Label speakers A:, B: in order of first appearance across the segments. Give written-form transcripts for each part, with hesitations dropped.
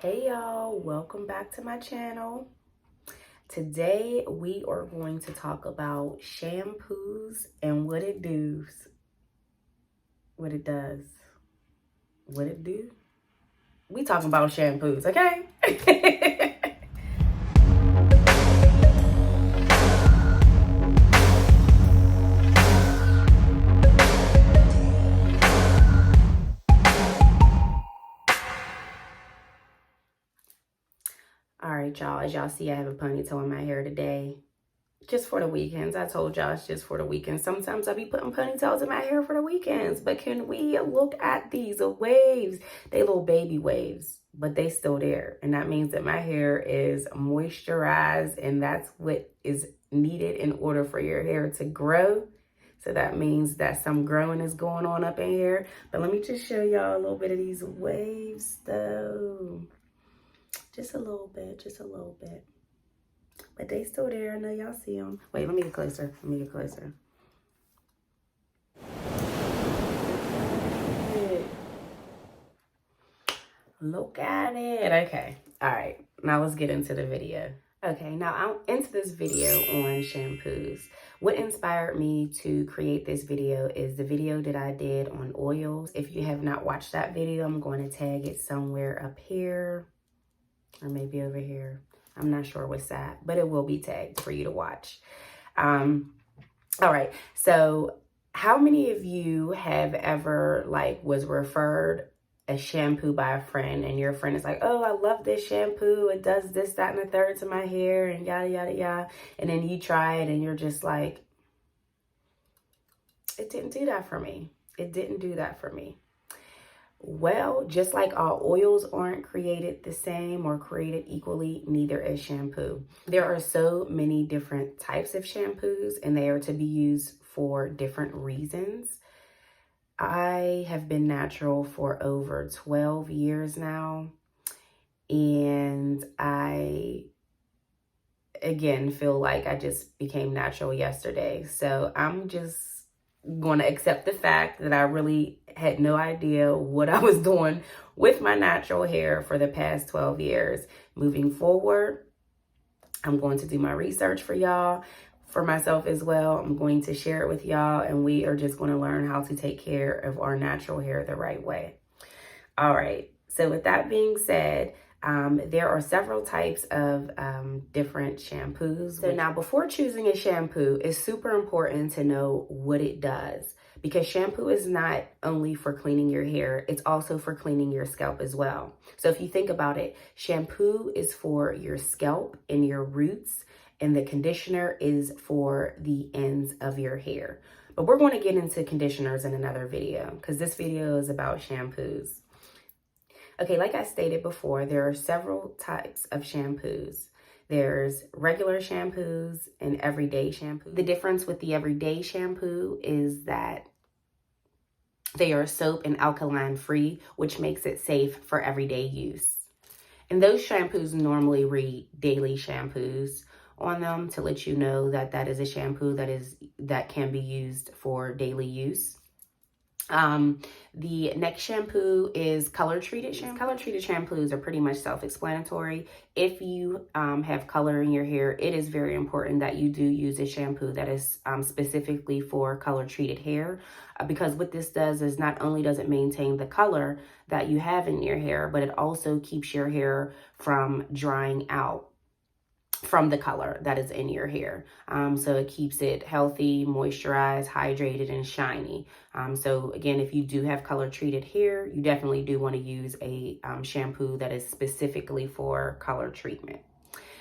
A: Hey y'all, welcome back to my channel. Today we are going to talk about shampoos and what it does. What it does. What it do? We talking about shampoos, okay? All right, y'all. As y'all see, I have a ponytail in my hair today. Just for the weekends. I told y'all it's just for the weekends. Sometimes I be putting ponytails in my hair for the weekends. But can we look at these waves? They little baby waves, but they still there. And that means that my hair is moisturized, and that's what is needed in order for your hair to grow. So that means that some growing is going on up in here. But let me just show y'all a little bit of these waves though. Just a little bit, just a little bit. But they still there. I know y'all see them. Wait, let me get closer. Let me get closer. Look at it. Okay. All right. Now let's get into the video. Okay, now I'm into this video on shampoos. What inspired me to create this video is the video that I did on oils. If you have not watched that video, I'm going to tag it somewhere up here or maybe over here. I'm not sure what's that, but it will be tagged for you to watch. All right, so how many of you have ever was referred a shampoo by a friend, and your friend is like, oh, I love this shampoo. It does this, that, and the third to my hair and yada, yada, yada. And then you try it and you're just like, it didn't do that for me. It didn't do that for me. Well, just like all oils aren't created the same or created equally, neither is shampoo. There are so many different types of shampoos, and they are to be used for different reasons. I have been natural for over 12 years now, and I, again, feel like I just became natural yesterday. So I'm just going to accept the fact that I really had no idea what I was doing with my natural hair for the past 12 years. Moving forward, I'm going to do my research for y'all, for myself as well. I'm going to share it with y'all, and we are just going to learn how to take care of our natural hair the right way. All right. So with that being said, there are several types of different shampoos. So now, before choosing a shampoo, it's super important to know what it does, because shampoo is not only for cleaning your hair, it's also for cleaning your scalp as well. So if you think about it, shampoo is for your scalp and your roots, and the conditioner is for the ends of your hair. But we're going to get into conditioners in another video, because this video is about shampoos. Okay, like I stated before, there are several types of shampoos. There's regular shampoos and everyday shampoo. The difference with the everyday shampoo is that they are soap and alkaline free, which makes it safe for everyday use. And those shampoos normally read daily shampoos on them to let you know that that is a shampoo that can be used for daily use. The next shampoo is color treated shampoo. Color treated shampoos are pretty much self-explanatory. If you have color in your hair, it is very important that you do use a shampoo that is specifically for color treated hair, because what this does is not only does it maintain the color that you have in your hair, but it also keeps your hair from drying out from the color that is in your hair. So it keeps it healthy, moisturized, hydrated, and shiny. So again, if you do have color treated hair, you definitely do want to use a shampoo that is specifically for color treatment.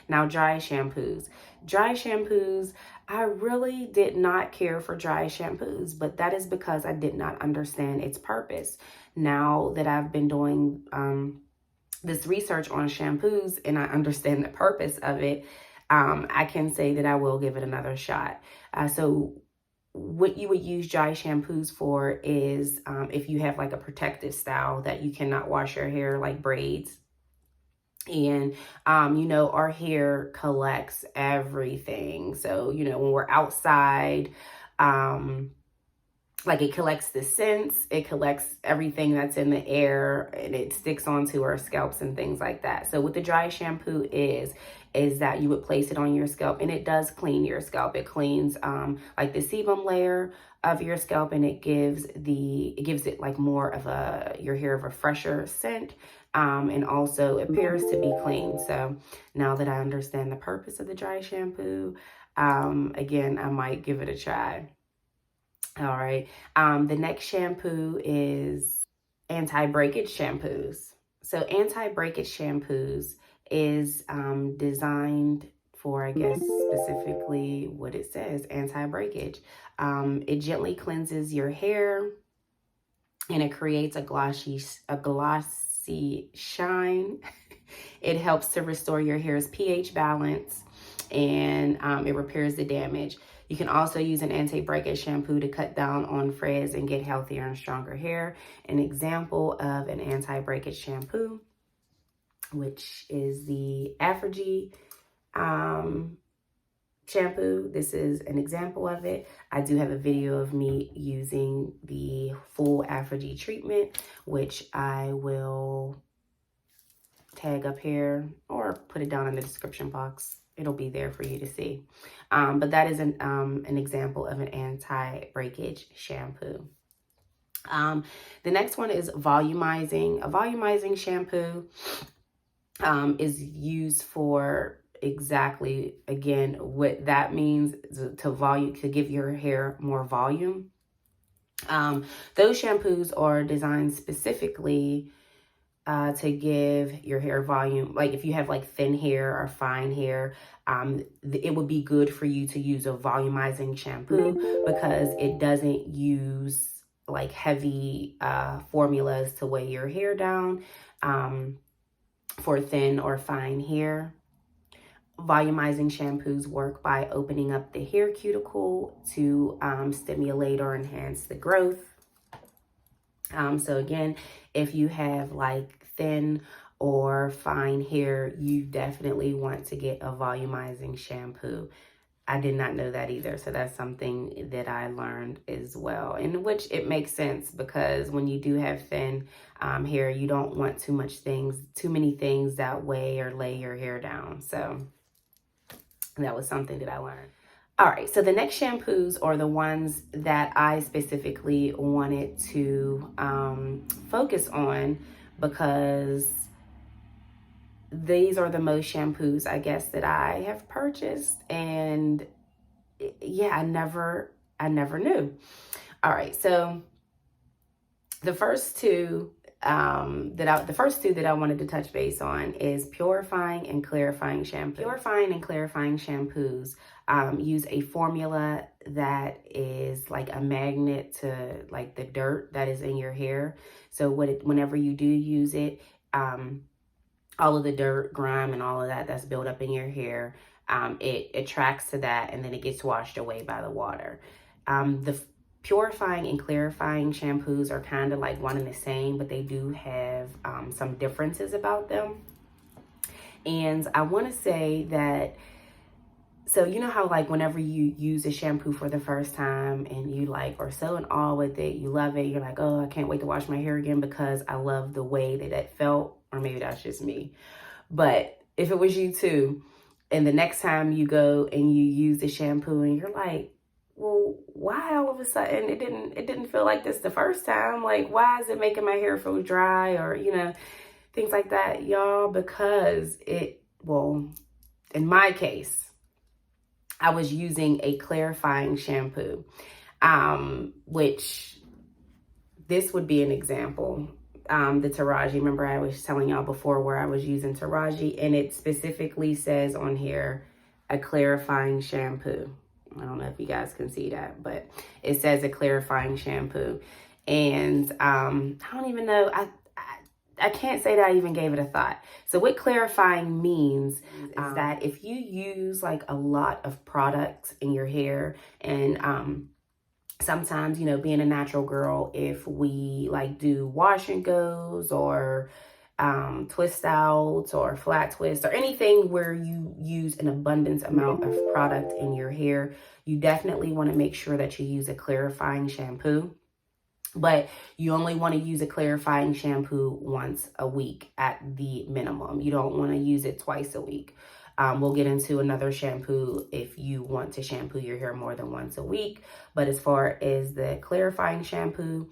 A: Now, dry shampoos. Dry shampoos, I really did not care for dry shampoos, but that is because I did not understand its purpose. Now that I've been doing this research on shampoos and I understand the purpose of it, I can say that I will give it another shot. So what you would use dry shampoos for is if you have like a protective style that you cannot wash your hair, like braids. And, you know, our hair collects everything. So, you know, when we're outside, like it collects the scents, it collects everything that's in the air, and it sticks onto our scalps and things like that. So what the dry shampoo is that you would place it on your scalp, and it does clean your scalp. It cleans like the sebum layer of your scalp, and it gives it like more of your hair of a fresher scent, and also appears to be clean. So now that I understand the purpose of the dry shampoo, again, I might give it a try. All right. The next shampoo is anti-breakage shampoos. So anti-breakage shampoos is designed for, I guess, specifically what it says, anti-breakage. It gently cleanses your hair, and it creates a glossy shine. It helps to restore your hair's pH balance, and it repairs the damage. You can also use an anti-breakage shampoo to cut down on frizz and get healthier and stronger hair. An example of an anti-breakage shampoo, which is the APHogee shampoo. This is an example of it. I do have a video of me using the full APHogee treatment, which I will tag up here or put it down in the description box. It'll be there for you to see. But that is an example of an anti-breakage shampoo. The next one is volumizing. A volumizing shampoo is used for exactly, again, what that means, to give your hair more volume. Those shampoos are designed specifically to give your hair volume. Like if you have like thin hair or fine hair, it would be good for you to use a volumizing shampoo because it doesn't use like heavy formulas to weigh your hair down for thin or fine hair. Volumizing shampoos work by opening up the hair cuticle to stimulate or enhance the growth. So again, if you have like thin or fine hair, you definitely want to get a volumizing shampoo. I did not know that either. So that's something that I learned as well, in which it makes sense because when you do have thin hair, you don't want too many things that weigh or lay your hair down. So that was something that I learned. All right, so the next shampoos are the ones that I specifically wanted to focus on because these are the most shampoos, I guess, that I have purchased. And yeah, I never knew. All right, so the first two that I wanted to touch base on is Purifying and Clarifying Shampoo. Purifying and Clarifying Shampoos use a formula that is like a magnet to like the dirt that is in your hair. So whenever you do use it, all of the dirt, grime, and all of that's built up in your hair, it attracts to that, and then it gets washed away by the water. The Purifying and Clarifying shampoos are kind of like one and the same, but they do have some differences about them. And I want to say that, so you know how like whenever you use a shampoo for the first time and you like are so in awe with it, you love it, you're like, oh, I can't wait to wash my hair again because I love the way that it felt, or maybe that's just me. But if it was you too, and the next time you go and you use the shampoo and you're like, well, why all of a sudden it didn't feel like this the first time? Like, why is it making my hair feel dry, or, you know, things like that, y'all? Because well, in my case, I was using a clarifying shampoo, which this would be an example. The APHogee, remember I was telling y'all before where I was using APHogee, and it specifically says on here, a clarifying shampoo. I don't know if you guys can see that, but it says a clarifying shampoo. And I don't even know, I can't say that I even gave it a thought. So what clarifying means is that if you use like a lot of products in your hair, and sometimes, you know, being a natural girl, if we like do wash and goes or twist outs or flat twists or anything where you use an abundance amount of product in your hair, you definitely want to make sure that you use a clarifying shampoo. But you only want to use a clarifying shampoo once a week at the minimum. You don't want to use it twice a week. We'll get into another shampoo if you want to shampoo your hair more than once a week. But as far as the clarifying shampoo,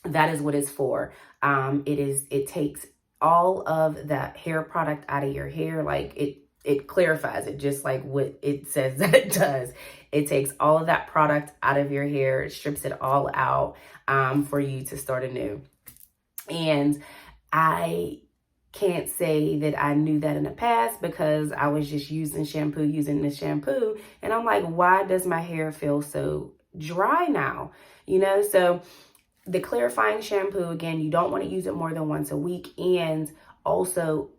A: that is what it's for. It takes all of that hair product out of your hair. Like it clarifies it, just like what it says that it does. It takes all of that product out of your hair. It strips it all out for you to start anew. And I can't say that I knew that in the past because I was just using the shampoo. And I'm like, why does my hair feel so dry now? You know, so the clarifying shampoo, again, you don't want to use it more than once a week. And also,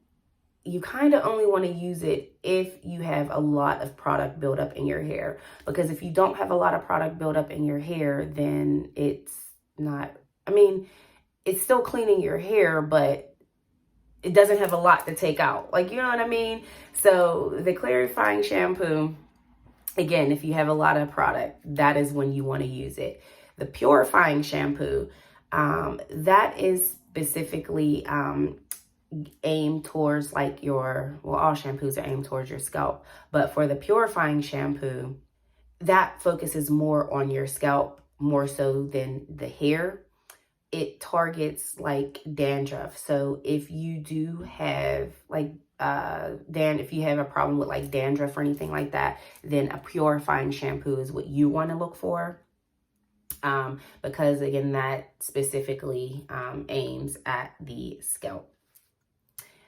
A: you kind of only want to use it if you have a lot of product build up in your hair. Because if you don't have a lot of product build up in your hair, then it's not, I mean, it's still cleaning your hair, but it doesn't have a lot to take out. Like, you know what I mean? So the clarifying shampoo, again, if you have a lot of product, that is when you want to use it. The purifying shampoo, that is specifically aimed towards like all shampoos are aimed towards your scalp. But for the purifying shampoo, that focuses more on your scalp more so than the hair. It targets like dandruff. So if you do have like if you have a problem with like dandruff or anything like that, then a purifying shampoo is what you want to look for. Because again, that specifically aims at the scalp.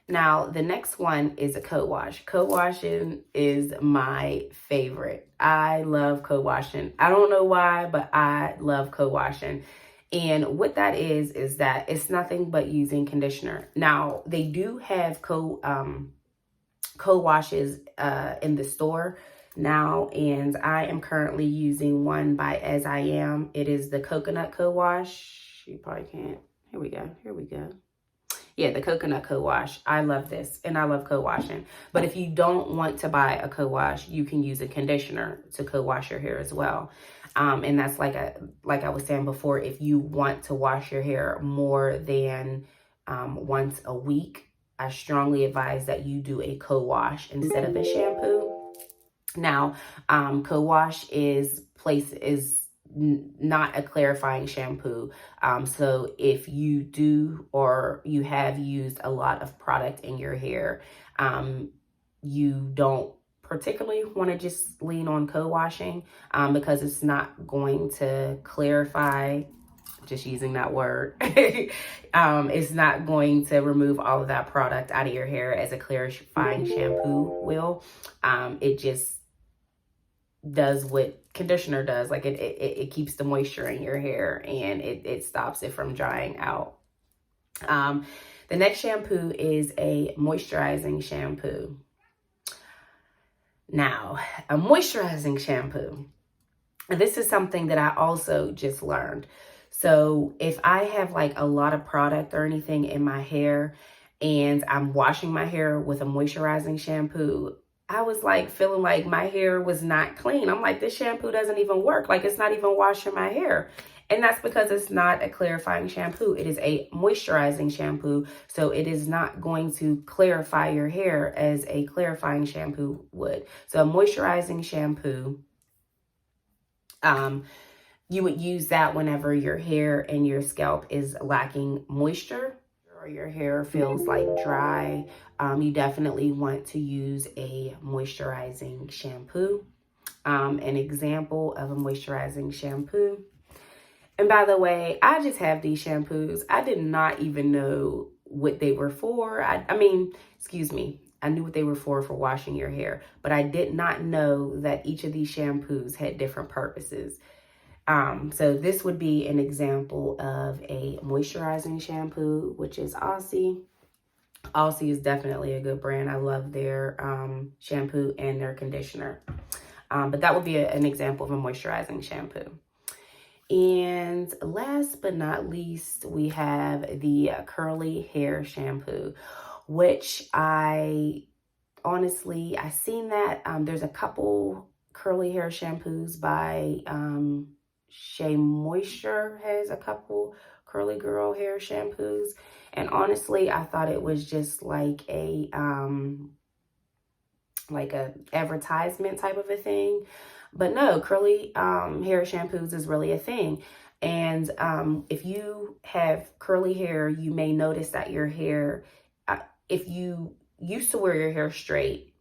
A: Now, the next one is a co-wash. Co-washing is my favorite. I love co-washing. I don't know why, but I love co-washing. And what that is that it's nothing but using conditioner. Now, they do have co-washes in the store now, and I am currently using one by As I Am. It is the coconut co-wash. You probably can't. Here we go. Yeah, the coconut co-wash. I love this, and I love co-washing. But if you don't want to buy a co-wash, you can use a conditioner to co-wash your hair as well. And that's like I was saying before, if you want to wash your hair more than once a week, I strongly advise that you do a co-wash instead of a shampoo. Now, co-wash is not a clarifying shampoo. So if you do or you have used a lot of product in your hair, you don't particularly want to just lean on co-washing because it's not going to clarify, just using that word. It's not going to remove all of that product out of your hair as a clarifying shampoo will. It just does what conditioner does. Like it keeps the moisture in your hair and it stops it from drying out. The next shampoo is a moisturizing shampoo. Now, a moisturizing shampoo. This is something that I also just learned. So if I have like a lot of product or anything in my hair and I'm washing my hair with a moisturizing shampoo, I was like feeling like my hair was not clean. I'm like, this shampoo doesn't even work. Like it's not even washing my hair. And that's because it's not a clarifying shampoo. It is a moisturizing shampoo. So it is not going to clarify your hair as a clarifying shampoo would. So a moisturizing shampoo, you would use that whenever your hair and your scalp is lacking moisture or your hair feels like dry. You definitely want to use a moisturizing shampoo. An example of a moisturizing shampoo. And by the way, I just have these shampoos. I did not even know what they were for. I mean, excuse me. I knew what they were for washing your hair, but I did not know that each of these shampoos had different purposes. So this would be an example of a moisturizing shampoo, which is Aussie. Aussie is definitely a good brand. I love their shampoo and their conditioner. But that would be an example of a moisturizing shampoo. And last but not least, we have the curly hair shampoo, which I seen that there's a couple curly hair shampoos by Shea Moisture has a couple curly girl hair shampoos. And honestly, I thought it was just like a advertisement type of a thing. But no, curly hair shampoos is really a thing. And if you have curly hair, you may notice that your hair, if you used to wear your hair straight,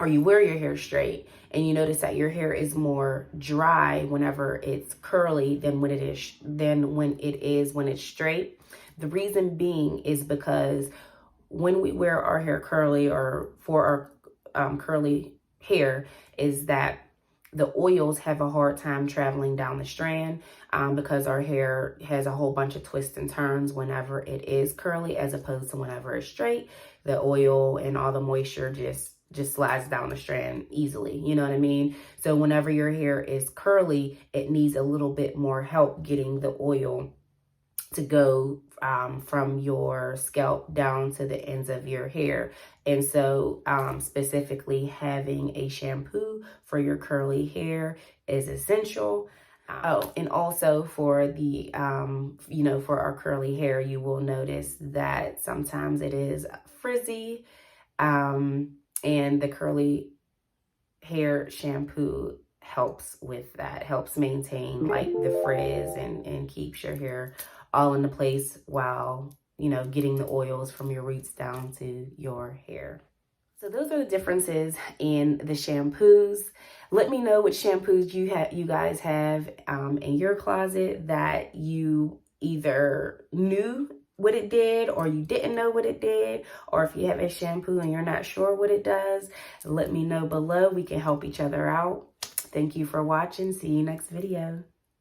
A: or you wear your hair straight and you notice that your hair is more dry whenever it's curly than when it is when it's straight. The reason being is because when we wear our hair curly, or for our curly hair, is that the oils have a hard time traveling down the strand because our hair has a whole bunch of twists and turns whenever it is curly, as opposed to whenever it's straight. The oil and all the moisture just slides down the strand easily. You know what I mean? So whenever your hair is curly, it needs a little bit more help getting the oil to go from your scalp down to the ends of your hair. And so specifically having a shampoo for your curly hair is essential. Oh, and also for the, for our curly hair, you will notice that sometimes it is frizzy. And the curly hair shampoo helps with that, helps maintain like the frizz and keeps your hair all into place while, getting the oils from your roots down to your hair. So those are the differences in the shampoos. Let me know which shampoos you guys have in your closet that you either knew what it did, or you didn't know what it did, or if you have a shampoo and you're not sure what it does, let me know below. We can help each other out. Thank you for watching. See you next video.